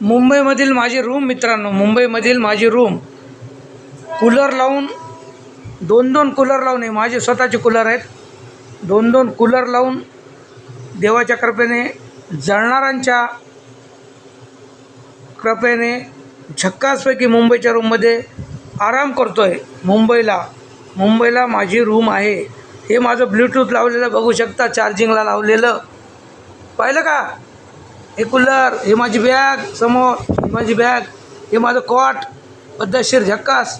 मुंबईमधील माझी रूम मित्रांनो, मुंबईमधील माझी रूम कूलर लावून दोन दोन कूलर लावून आहे, माझे स्वतःचे कूलर आहेत. दोन दोन कूलर लावून देवाच्या कृपेने, जळणारांच्या कृपेने झक्कासपैकी मुंबईच्या रूममध्ये आराम करतो आहे. मुंबईला माझी रूम आहे. हे माझं ब्लूटूथ लावलेलं बघू शकता, चार्जिंगला लावलेलं पाहिलं का. हे कूलर, हे माझी बॅग समोर, ही माझी बॅग, हे माझं कॉट पद्धतशीर झक्कास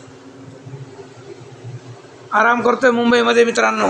आराम करतोय मुंबईमध्ये मित्रांनो.